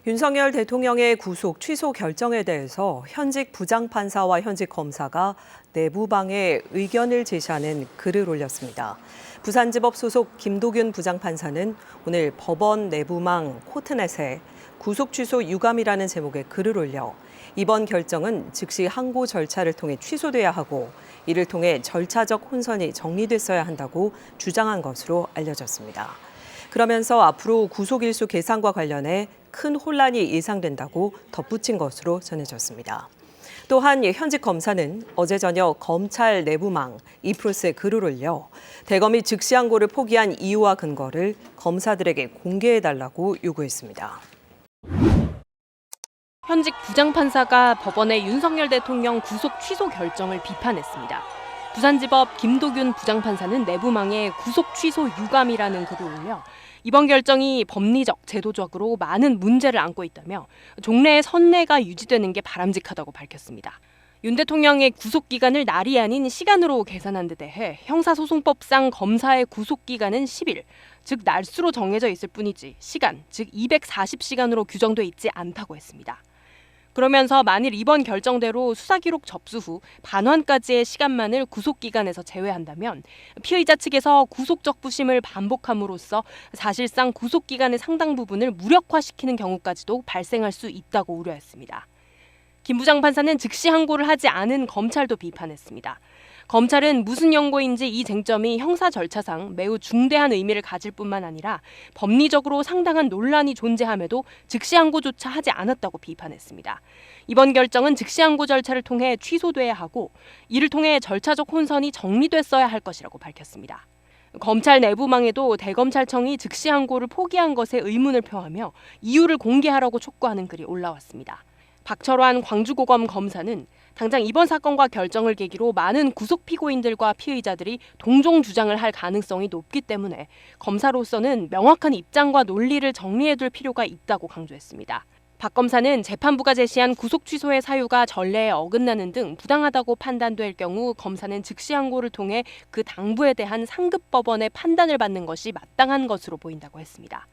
윤석열 대통령의 구속 취소 결정에 대해서 현직 부장판사와 현직 검사가 내부방에 의견을 제시하는 글을 올렸습니다. 부산지법 소속 김도균 부장판사는 오늘 법원 내부망 코트넷에 구속 취소 유감이라는 제목의 글을 올려 이번 결정은 즉시 항고 절차를 통해 취소돼야 하고 이를 통해 절차적 혼선이 정리됐어야 한다고 주장한 것으로 알려졌습니다. 그러면서 앞으로 구속 일수 계산과 관련해 큰 혼란이 예상된다고 덧붙인 것으로 전해졌습니다. 또한 현직 검사는 어제 저녁 검찰 내부망 이프로스에 글을 올려 대검이 즉시 항고를 포기한 이유와 근거를 검사들에게 공개해달라고 요구했습니다. 현직 부장판사가 법원의 윤석열 대통령 구속 취소 결정을 비판했습니다. 부산지법 김도균 부장판사는 내부망에 구속 취소 유감이라는 글을 올려 이번 결정이 법리적, 제도적으로 많은 문제를 안고 있다며 종래의 선례가 유지되는 게 바람직하다고 밝혔습니다. 윤 대통령의 구속기간을 날이 아닌 시간으로 계산한 데 대해 형사소송법상 검사의 구속기간은 10일, 즉 날수로 정해져 있을 뿐이지 시간, 즉 240시간으로 규정돼 있지 않다고 했습니다. 그러면서 만일 이번 결정대로 수사기록 접수 후 반환까지의 시간만을 구속기간에서 제외한다면 피의자 측에서 구속적 부심을 반복함으로써 사실상 구속기간의 상당 부분을 무력화시키는 경우까지도 발생할 수 있다고 우려했습니다. 김 부장판사는 즉시 항고를 하지 않은 검찰도 비판했습니다. 검찰은 무슨 연고인지 이 쟁점이 형사 절차상 매우 중대한 의미를 가질 뿐만 아니라 법리적으로 상당한 논란이 존재함에도 즉시 항고조차 하지 않았다고 비판했습니다. 이번 결정은 즉시 항고 절차를 통해 취소돼야 하고 이를 통해 절차적 혼선이 정리됐어야 할 것이라고 밝혔습니다. 검찰 내부망에도 대검찰청이 즉시 항고를 포기한 것에 의문을 표하며 이유를 공개하라고 촉구하는 글이 올라왔습니다. 박철환 광주고검 검사는 당장 이번 사건과 결정을 계기로 많은 구속 피고인들과 피의자들이 동종 주장을 할 가능성이 높기 때문에 검사로서는 명확한 입장과 논리를 정리해둘 필요가 있다고 강조했습니다. 박 검사는 재판부가 제시한 구속 취소의 사유가 전례에 어긋나는 등 부당하다고 판단될 경우 검사는 즉시 항고를 통해 그 당부에 대한 상급법원의 판단을 받는 것이 마땅한 것으로 보인다고 했습니다.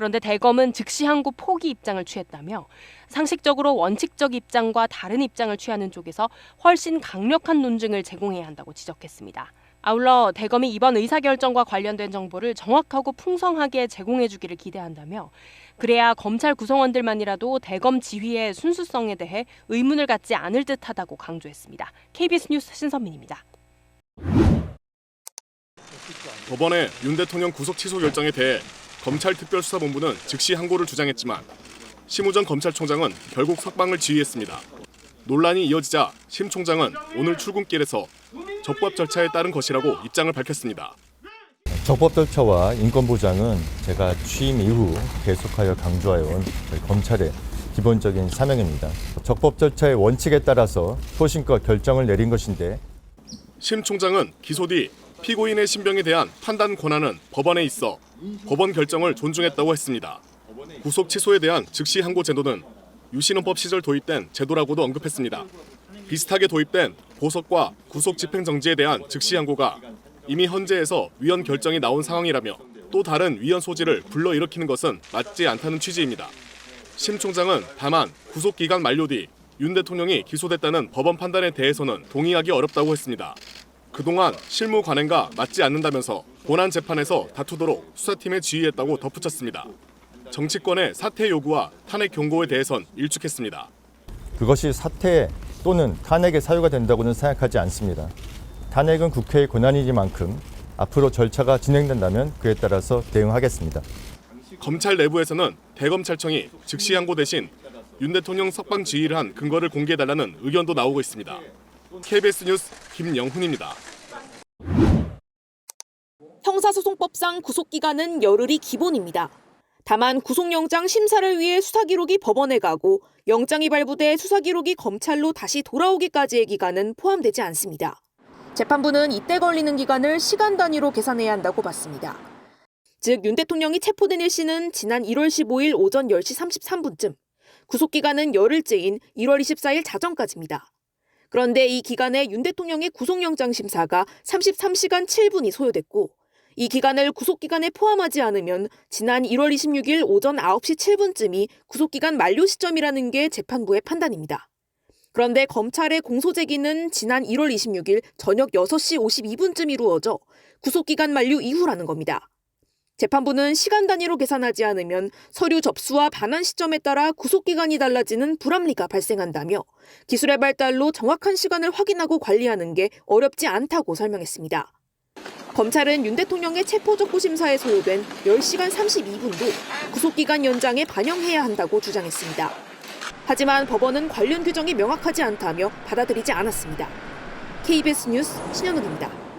그런데 대검은 즉시 항고 포기 입장을 취했다며 상식적으로 원칙적 입장과 다른 입장을 취하는 쪽에서 훨씬 강력한 논증을 제공해야 한다고 지적했습니다. 아울러 대검이 이번 의사결정과 관련된 정보를 정확하고 풍성하게 제공해주기를 기대한다며 그래야 검찰 구성원들만이라도 대검 지휘의 순수성에 대해 의문을 갖지 않을 듯하다고 강조했습니다. KBS 뉴스 신선민입니다. 법원의 윤 대통령 구속 취소 결정에 대해 검찰특별수사본부는 즉시 항고를 주장했지만 심우정 검찰총장은 결국 석방을 지휘했습니다. 논란이 이어지자 심 총장은 오늘 출근길에서 적법 절차에 따른 것이라고 입장을 밝혔습니다. 적법 절차와 인권보장은 제가 취임 이후 계속하여 강조해온 검찰의 기본적인 사명입니다. 적법 절차의 원칙에 따라서 소신껏 결정을 내린 것인데 심 총장은 기소 뒤 피고인의 신병에 대한 판단 권한은 법원에 있어 법원 결정을 존중했다고 했습니다. 구속 취소에 대한 즉시 항고 제도는 유신헌법 시절 도입된 제도라고도 언급했습니다. 비슷하게 도입된 보석과 구속 집행정지에 대한 즉시 항고가 이미 헌재에서 위헌 결정이 나온 상황이라며 또 다른 위헌 소지를 불러일으키는 것은 맞지 않다는 취지입니다. 심 총장은 다만 구속기간 만료 뒤 윤 대통령이 기소됐다는 법원 판단에 대해서는 동의하기 어렵다고 했습니다. 그동안 실무 관행과 맞지 않는다면서 본안 재판에서 다투도록 수사팀에 지휘했다고 덧붙였습니다. 정치권의 사퇴 요구와 탄핵 경고에 대해선 일축했습니다. 그것이 사퇴 또는 탄핵의 사유가 된다고는 생각하지 않습니다. 탄핵은 국회의 권한이니만큼 앞으로 절차가 진행된다면 그에 따라서 대응하겠습니다. 검찰 내부에서는 대검찰청이 즉시 항고 대신 윤 대통령 석방 지휘를 한 근거를 공개해달라는 의견도 나오고 있습니다. KBS 뉴스 김영훈입니다. 형사소송법상 구속기간은 열흘이 기본입니다. 다만 구속영장 심사를 위해 수사기록이 법원에 가고 영장이 발부돼 수사기록이 검찰로 다시 돌아오기까지의 기간은 포함되지 않습니다. 재판부는 이때 걸리는 기간을 시간 단위로 계산해야 한다고 봤습니다. 즉 윤 대통령이 체포된 일시는 지난 1월 15일 오전 10시 33분쯤, 구속기간은 열흘째인 1월 24일 자정까지입니다. 그런데 이 기간에 윤 대통령의 구속영장 심사가 33시간 7분이 소요됐고 이 기간을 구속기간에 포함하지 않으면 지난 1월 26일 오전 9시 7분쯤이 구속기간 만료 시점이라는 게 재판부의 판단입니다. 그런데 검찰의 공소 제기는 지난 1월 26일 저녁 6시 52분쯤 이루어져 구속기간 만료 이후라는 겁니다. 재판부는 시간 단위로 계산하지 않으면 서류 접수와 반환 시점에 따라 구속기간이 달라지는 불합리가 발생한다며 기술의 발달로 정확한 시간을 확인하고 관리하는 게 어렵지 않다고 설명했습니다. 검찰은 윤 대통령의 체포적고 심사에 소요된 10시간 32분도 구속기간 연장에 반영해야 한다고 주장했습니다. 하지만 법원은 관련 규정이 명확하지 않다며 받아들이지 않았습니다. KBS 뉴스 신현욱입니다.